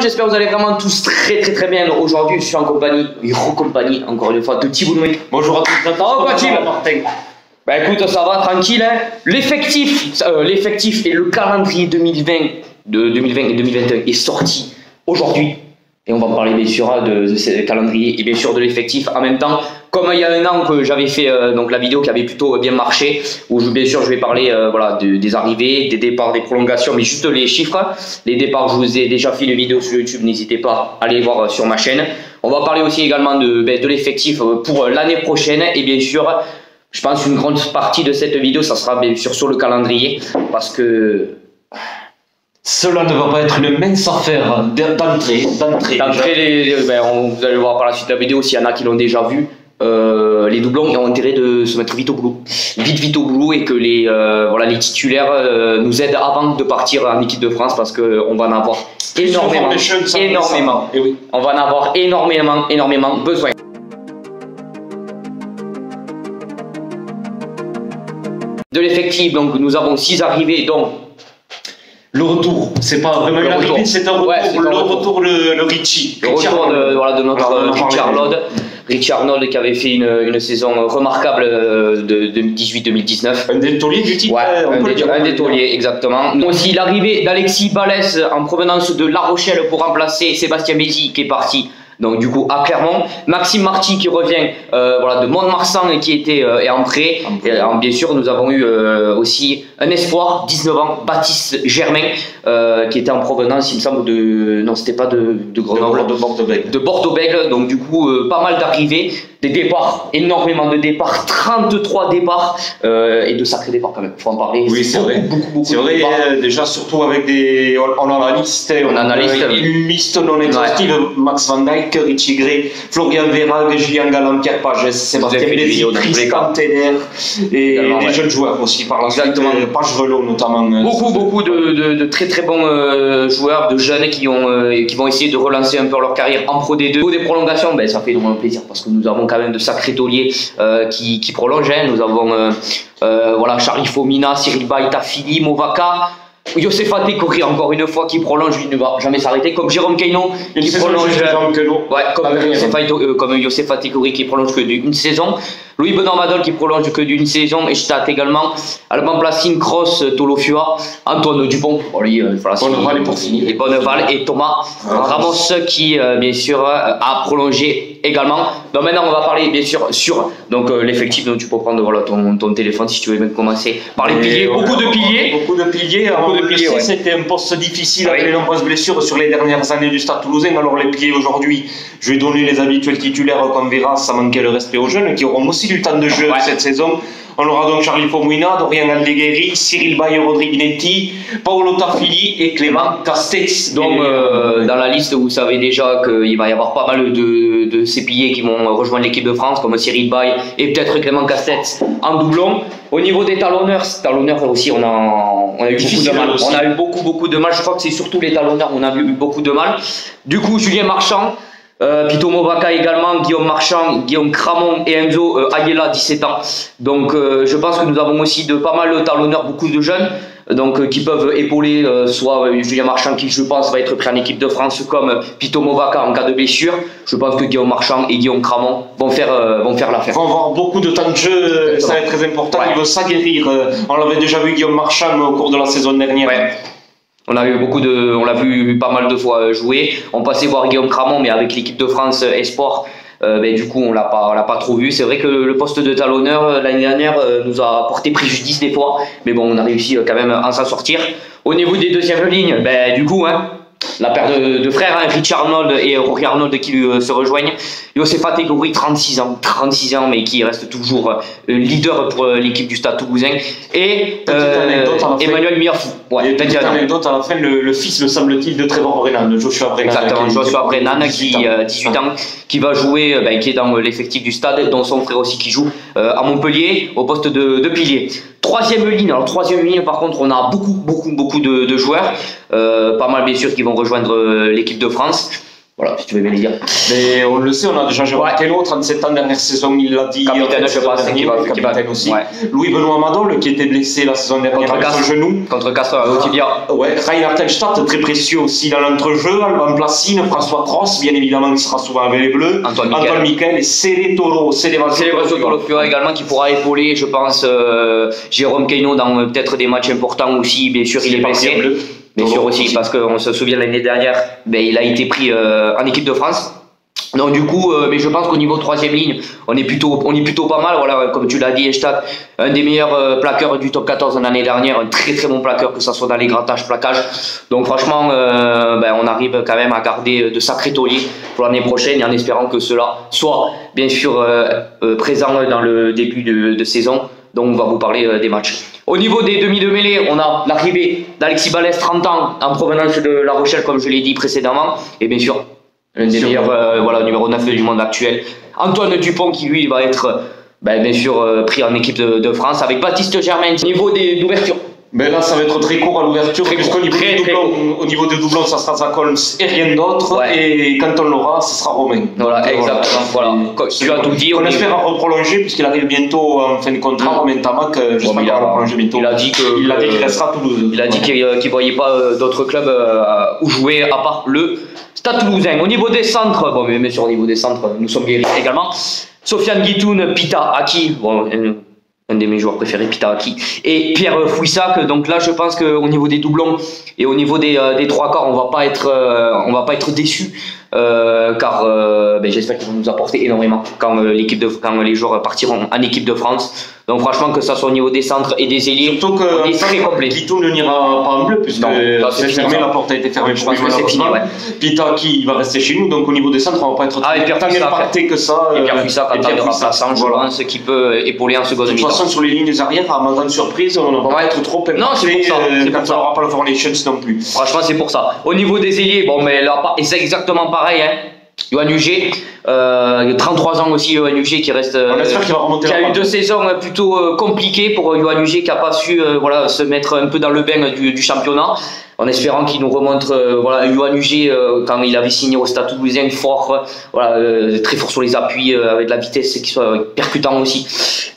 j'espère que vous allez vraiment tous très bien. Aujourd'hui, je suis en compagnie, encore une fois, de Thibaut Noé. Bonjour à tous. Ça va quoi, Thibaut? Bah écoute, ça va, tranquille. Hein. L'effectif et le calendrier 2020 et 2021 est sorti aujourd'hui. Et on va parler bien sûr de ce calendrier et bien sûr de l'effectif en même temps. Comme il y a un an que j'avais fait donc la vidéo qui avait plutôt bien marché, où bien sûr je vais parler voilà, des arrivées, des départs, des prolongations, mais juste les chiffres. Les départs, je vous ai déjà fait une vidéo sur YouTube, n'hésitez pas à aller voir sur ma chaîne. On va parler aussi également de l'effectif pour l'année prochaine et bien sûr, je pense une grande partie de cette vidéo, ça sera bien sûr sur le calendrier parce que... Cela ne va pas être une mince affaire d'entrée. Vous allez le voir par la suite de la vidéo s'il y en a qui l'ont déjà vu. Les doublons ont intérêt de se mettre vite au boulot. Vite au boulot et que les titulaires nous aident avant de partir en équipe de France parce qu'on va en avoir énormément. Et oui. On va en avoir énormément besoin. De l'effectif, donc nous avons 6 arrivées, donc le retour, c'est pas vraiment une arrivée, c'est un retour, le Richie. Le retour de notre Richie Arnold qui avait fait une saison remarquable de 2018-2019. Un des tauliers du titre. Ouais, un des tauliers, exactement. Aussi l'arrivée d'Alexis Balès en provenance de La Rochelle pour remplacer Sébastien Bézi qui est parti. Donc du coup à Clermont, Maxime Marty qui revient de Mont-de-Marsan qui était en prêt. Et bien sûr nous avons eu aussi un espoir, 19 ans, Baptiste Germain qui était en provenance, il me semble de Grenoble, de Bordeaux-Bègles. Donc du coup pas mal d'arrivées, des départs, énormément de départs, 33 départs et de sacrés départs quand même, faut en parler. Oui c'est vrai, c'est vrai déjà surtout avec des, on a la liste, une liste non exhaustive, Max Van Dijk, Richie Gray, Florian Verhaeghe, Julien Galland, Pierre Pages, Sébastien Bézi, Tristan Tener et des jeunes joueurs aussi par la suite, Pagerelot notamment. Beaucoup de très bons joueurs, de jeunes qui vont essayer de relancer un peu leur carrière en Pro D2. Pour des prolongations, ça fait énormément plaisir parce que nous avons quand même de sacrés tauliers qui prolongent. Nous avons Charlie Fomina, Cyril Baïta, Fili, Movaka. Youssefa Tekori encore une fois qui prolonge, il ne va jamais s'arrêter, comme Jérôme Kayno qui prolonge, comme Youssefa Tekori qui prolonge que d'une saison, Louis Benoît Madol qui prolonge que d'une saison, et je tâte également Alban Placine, Cross, Tolofua, Antoine Dupont, Bonneval et Thomas Ramos qui bien sûr a prolongé également. Donc maintenant on va parler bien sûr sur l'effectif, donc tu peux prendre ton téléphone si tu veux même commencer par les piliers. Beaucoup de piliers. C'était un poste difficile avec les nombreuses blessures sur les dernières années du Stade Toulousain. Alors les piliers aujourd'hui, je vais donner les habituels titulaires comme Vera, ça manquait le respect aux jeunes qui auront aussi du temps de jeu cette saison. On aura donc Charlie Fomina, Dorian Aldeguerri, Cyril Baye, Rodrigue Netti, Paolo Tafili et Clément Castex. Donc dans la liste, vous savez déjà qu'il va y avoir pas mal de ces piliers qui vont rejoindre l'équipe de France, comme Cyril Baye et peut-être Clément Castex en doublon. Au niveau des talonneurs aussi, on a eu beaucoup de mal. On a eu beaucoup de mal. Je crois que c'est surtout les talonneurs où on a eu beaucoup de mal. Du coup, Julien Marchand, Pito Movaka également, Guillaume Marchand, Guillaume Cramon et Enzo Ayala, 17 ans. Donc je pense que nous avons aussi pas mal de talonneurs, beaucoup de jeunes qui peuvent épauler soit Julien Marchand qui je pense va être pris en équipe de France, comme Pito Movaka en cas de blessure. Je pense que Guillaume Marchand et Guillaume Cramon vont faire l'affaire. Ils vont avoir beaucoup de temps de jeu, ça va être très important, ils vont s'aguerrir. On l'avait déjà vu Guillaume Marchand au cours de la saison dernière. On l'a vu pas mal de fois jouer. On passait voir Guillaume Cramon, mais avec l'équipe de France Espoir, du coup on l'a pas trop vu. C'est vrai que le poste de talonneur l'année dernière nous a porté préjudice des fois, mais bon on a réussi quand même à s'en sortir. Au niveau des deuxièmes lignes, du coup la paire de frères, Richie Arnold et Rory Arnold qui se rejoignent. Youssefa Tekori, 36 ans, mais qui reste toujours leader pour l'équipe du Stade Toulousain. Et Emmanuel Miafou. Petite anecdote à la fin, le fils, me semble-t-il, de Trevor Brennan, Joshua Brennan. Exactement, Joshua Brennan qui a 18 ans, qui va jouer, qui est dans l'effectif du Stade, dont son frère aussi qui joue à Montpellier, au poste de pilier. Troisième ligne, par contre on a beaucoup de joueurs, pas mal bien sûr qui vont rejoindre l'équipe de France. Voilà, si tu veux bien les dire. Mais on le sait, on a déjà Jérôme Kello, 37 ans, dernière saison, il l'a dit. Capitaine, je pense, capitaine aussi. Ouais. Louis-Benoît Madol, qui était blessé la saison dernière avec son genou. Contre Castres, au tibia. Ouais, Rainer Telstadt, très précieux aussi dans l'entrejeu. Alban Placine, François Cross, bien évidemment, qui sera souvent avec les Bleus. Antoine Miquel et Célé Toro. Célébration Toro Fiora également, qui pourra épauler, je pense, Jérôme Keyno dans peut-être des matchs importants aussi. Bien sûr, il est blessé. Bien sûr aussi, parce qu'on se souvient l'année dernière, il a été pris en équipe de France. Donc du coup, mais je pense qu'au niveau de troisième ligne, on est plutôt pas mal. Voilà, comme tu l'as dit, Estat, un des meilleurs plaqueurs du top 14 de l'année dernière, un très très bon plaqueur, que ce soit dans les grattages, plaquages. Donc franchement, on arrive quand même à garder de sacrés tauliers pour l'année prochaine, et en espérant que cela soit bien sûr présent dans le début de saison. Donc on va vous parler des matchs. Au niveau des demi de mêlée, on a l'arrivée d'Alexis Balès, 30 ans, en provenance de La Rochelle, comme je l'ai dit précédemment, et bien sûr l'un des meilleurs, numéro 9 du monde actuel. Antoine Dupont, qui lui va être bien sûr pris en équipe de France, avec Baptiste Germain. Au niveau d'ouverture, ben là, ça va être très court à l'ouverture, puisqu'au niveau des doublons, ça sera Zach Holmes et rien d'autre. Ouais. Et quand on l'aura, ce sera Romain. Voilà, donc, exactement. Voilà. Tu as tout dit. On espère reprolonger, puisqu'il arrive bientôt en fin de contrat. Romain Tamac, j'espère qu'il va prolonger bientôt. Il a dit qu'il restera à Toulouse. Il a dit qu'il ne voyait pas d'autres clubs où jouer à part le Stade Toulousain. Au niveau des centres, bien sûr, au niveau des centres, nous sommes guéris également. Sofiane Guitoun, Pita Aki, un de mes joueurs préférés, Pita Aki, et Pierre Fouissac. Donc là, je pense qu'au niveau des doublons et au niveau des trois quarts, on va pas être déçus, car j'espère qu'ils vont nous apporter énormément quand les joueurs partiront en équipe de France. Donc franchement, que ça soit au niveau des centres et des ailiers, surtout on est très complet. Guitoun ne n'ira pas en bleu, puisque c'est fermé, la porte a été fermée pour lui malheureusement. Pita qui va rester chez nous, donc au niveau des centres, on va pas être tant impacté que ça. Et Pierre Fouissac en tant que remplaçant, je pense, qui peut épauler en seconde mi-temps. De toute façon, sur les lignes arrière, à ma grande surprise, on ne va pas être trop impacté. Non, c'est pour ça. Quand on n'aura pas le Four Nations non plus. Franchement, c'est pour ça. Au niveau des ailiers, mais là, c'est exactement pareil, hein. Yoann Huget, 33 ans aussi, Yoann Huget qui reste. On espère qu'il va remonter. Qui a eu 2 saisons plutôt compliquées pour Yoann Huget, qui n'a pas su se mettre un peu dans le bain du championnat. En espérant qu'il nous remontre Yoann Huget quand il avait signé au Stade Toulousain, fort, très fort sur les appuis, avec de la vitesse, qui soit percutant aussi.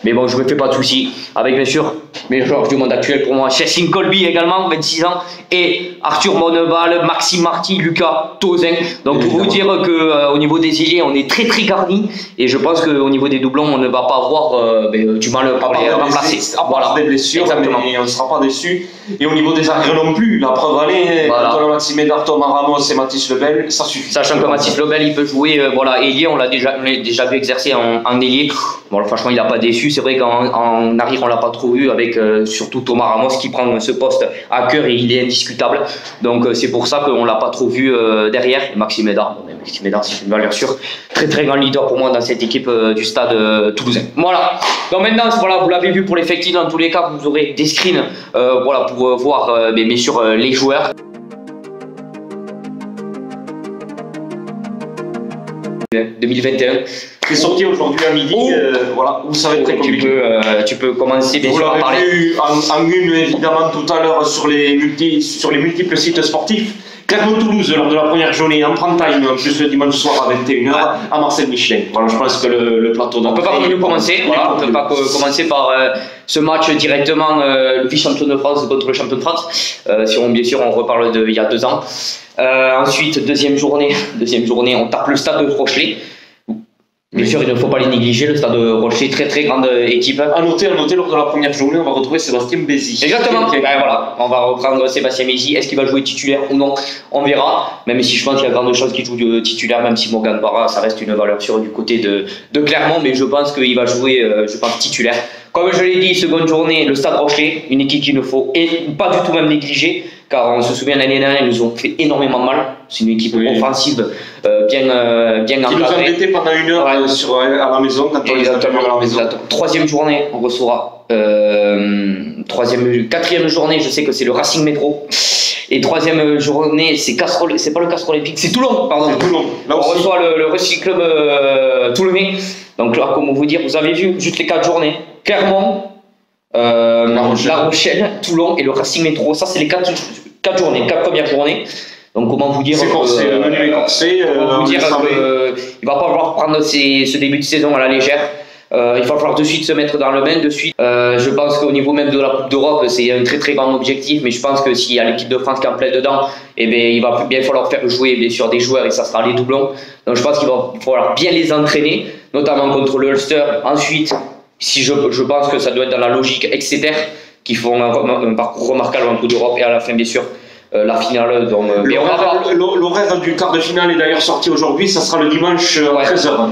Mais bon, je ne me fais pas de soucis. Avec bien sûr mes joueurs du monde actuel pour moi, Chessing Colby également, 26 ans, et Arthur Monneval, Maxime Marty, Lucas Tozin. Donc pour vous dire qu'au niveau des ailiers, on est très très garni, et je pense qu'au niveau des doublons, on ne va pas avoir du mal pour les remplacer. Voilà, des blessures, mais on ne sera pas déçus. Et au niveau des arrières non plus, la preuve allée, Antoine Maxime Médard, Thomas Ramos et Mathis Lebel, ça suffit. Sachant que Mathis Lebel, il peut jouer ailier, on l'a déjà vu exercer en ailier. Bon, franchement, il n'a pas déçu. C'est vrai qu'en arrière, on l'a pas trop vu, avec surtout Thomas Ramos qui prend ce poste à cœur, et il est indiscutable. Donc c'est pour ça qu'on l'a pas trop vu derrière. Et Maxime Médard, c'est une valeur sûre. Très très grand leader pour moi dans cette équipe du Stade Toulousain. Voilà. Donc maintenant, vous l'avez vu pour l'effectif. Dans tous les cas, vous aurez des screens pour voir bien sûr les joueurs. 2021. C'est sorti aujourd'hui à midi. Où ça va être très compliqué. Tu peux commencer bien sûr à parler. Vous l'avez vu en une évidemment tout à l'heure sur les multiples sites sportifs. Clermont-Toulouse lors de la première journée en prime time, en plus le dimanche soir à 21h à Marcel-Michelin. Voilà, je pense que le plateau d'entrée. On ne peut pas commencer par ce match directement, le vice-champion de France contre le champion de France. Bien sûr, on reparle d'il y a 2 ans. Ensuite, deuxième journée, on tape le Stade de Rochelet. Bien sûr, il ne faut pas les négliger, le Stade de Rochelet, très très grande équipe. À noter, lors de la première journée, on va retrouver Sébastien Bézi. Exactement, on va reprendre Sébastien Bézi. Est-ce qu'il va jouer titulaire ou non? On verra, même si je pense qu'il y a grande chance qu'il joue titulaire, même si Morgan Barra, ça reste une valeur sûre du côté de Clermont, mais je pense qu'il va jouer titulaire. Comme je l'ai dit, seconde journée, le Stade Rochelet, une équipe qu'il ne faut pas du tout même négliger, car on se souvient l'année dernière, ils nous ont fait énormément mal. C'est une équipe offensive bien encadrée. Qui nous a embêté pendant 1 heure à la maison, quand on les a tenus à la maison. Troisième journée, on recevra. Quatrième journée, je sais que c'est le Racing Métro. Et troisième journée, c'est pas le Castres Olympique, c'est Toulon, pardon. Toulon. Là on reçoit le Racing Club toulonnais. Donc là, comment vous dire, vous avez vu juste les 4 journées. Clermont, La Rochelle, Toulon et le Racing Métro. Ça, c'est les 4 journées, 4 premières journées. Donc comment vous dire c'est corsé, le menu est corsé. Comment vous dire il va pas falloir prendre ce début de saison à la légère. Il va falloir de suite se mettre dans le bain, de suite. Je pense qu'au niveau même de la Coupe d'Europe, c'est un très très grand objectif, mais je pense que s'il y a l'équipe de France qui est en plein dedans, eh bien, il va bien falloir faire jouer bien sûr des joueurs et ça sera les doublons. Donc je pense qu'il va falloir bien les entraîner, notamment contre le Ulster. Ensuite, si je pense que ça doit être dans la logique Exeter, qui font un parcours remarquable en Coupe d'Europe et à la fin bien sûr la finale. L'horaire du quart de finale est d'ailleurs sorti aujourd'hui, ça sera le dimanche à 13h. À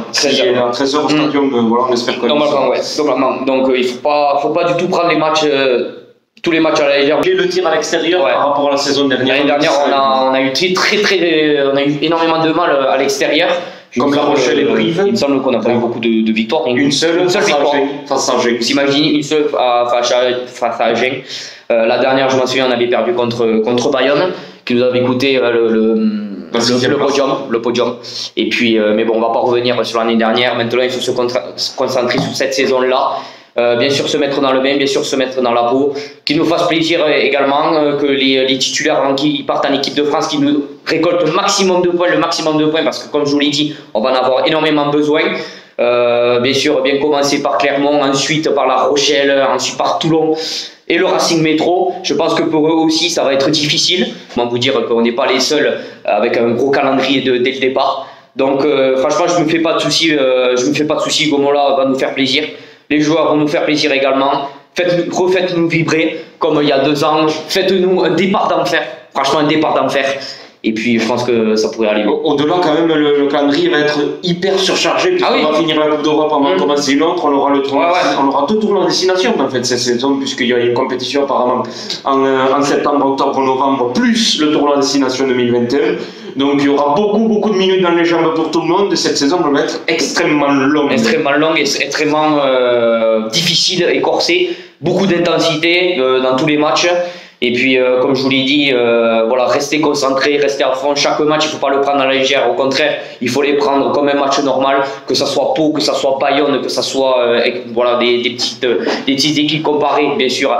13h au stadium, voilà, on espère que normalement. Donc il faut pas du tout prendre les matchs, tous les matchs à la légère. Le tir à l'extérieur par rapport à la saison dernière. L'année dernière, on a eu on a eu énormément de mal à l'extérieur. Comme La Rochelle et Brive. Il me semble qu'on n'a pas eu beaucoup de victoires. Une seule victoire face à Agen. Vous imaginez une seule face à Agen. La dernière, je m'en souviens, on avait perdu contre Bayonne, qui nous avait coûté le podium. Et puis, mais bon, on va pas revenir sur l'année dernière. Maintenant, il faut se concentrer sur cette saison-là. Bien sûr se mettre dans le bain, bien sûr se mettre dans la peau, qu'il nous fasse plaisir également, que les titulaires qui partent en équipe de France, qui nous récoltent le maximum de points, parce que comme je vous l'ai dit, on va en avoir énormément besoin. Bien sûr, bien commencer par Clermont, ensuite par La Rochelle, ensuite par Toulon et le Racing Métro. Je pense que pour eux aussi, ça va être difficile. Comment vous dire qu'on n'est pas les seuls avec un gros calendrier dès le départ. Donc franchement, je me fais pas de soucis. Gomola va nous faire plaisir. Les joueurs vont nous faire plaisir également. Refaites-nous vibrer comme il y a 2 ans. Faites-nous un départ d'enfer. Franchement, un départ d'enfer. Et puis, je pense que ça pourrait aller. Au-delà, quand même, le calendrier va être hyper surchargé. Puisqu'on va finir la Coupe d'Europe avant de commencer une autre. On aura on aura 2 tournois en destination en fait cette saison, puisqu'il y a une compétition apparemment en septembre, octobre, novembre, plus le tournoi en destination 2021. Donc il y aura beaucoup de minutes dans les jambes pour tout le monde. Cette saison va être extrêmement longue. Extrêmement longue et extrêmement difficile et corsée. Beaucoup d'intensité dans tous les matchs. Et puis, comme je vous l'ai dit, voilà, restez concentrés, restez à fond. Chaque match, il ne faut pas le prendre à la légère. Au contraire, il faut les prendre comme un match normal, que ça soit Pau, que ça soit Bayonne, que ça soit voilà, des petites équipes comparées, bien sûr,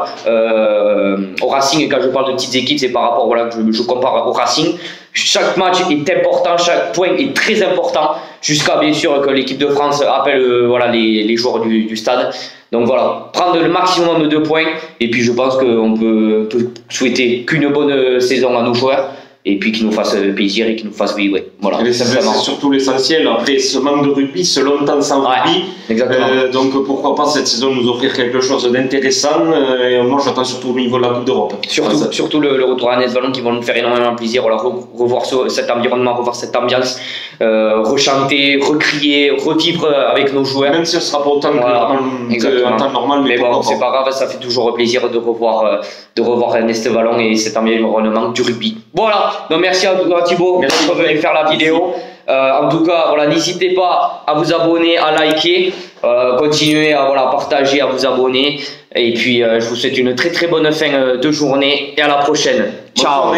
au Racing. Et quand je parle de petites équipes, c'est par rapport, voilà, je compare au Racing. Chaque match est important, chaque point est très important, jusqu'à bien sûr que l'équipe de France appelle voilà, les joueurs du stade. Donc voilà, prendre le maximum de points, et puis je pense qu'on peut souhaiter qu'une bonne saison à nos joueurs, et puis qu'ils nous fassent plaisir et qu'ils nous fassent vivre. Voilà, c'est surtout l'essentiel. Après ce manque de rugby, ce longtemps sans rugby, donc pourquoi pas cette saison nous offrir quelque chose d'intéressant. Et moi j'attends surtout au niveau de la Coupe d'Europe. Surtout le retour à Netvalon qui vont nous faire énormément plaisir. Voilà, revoir cet environnement, revoir cette ambiance, rechanter, recrier, revivre avec nos joueurs. Même si ce sera pas autant qu'en temps normal. Mais bon, c'est pas grave, ça fait toujours plaisir de revoir Netvalon et cet environnement du rugby. Voilà. Donc merci à Thibaut d'être venu faire la vidéo. En tout cas, voilà, n'hésitez pas à vous abonner, à liker, continuez à partager, à vous abonner. Et puis, je vous souhaite une très très bonne fin de journée et à la prochaine. Ciao.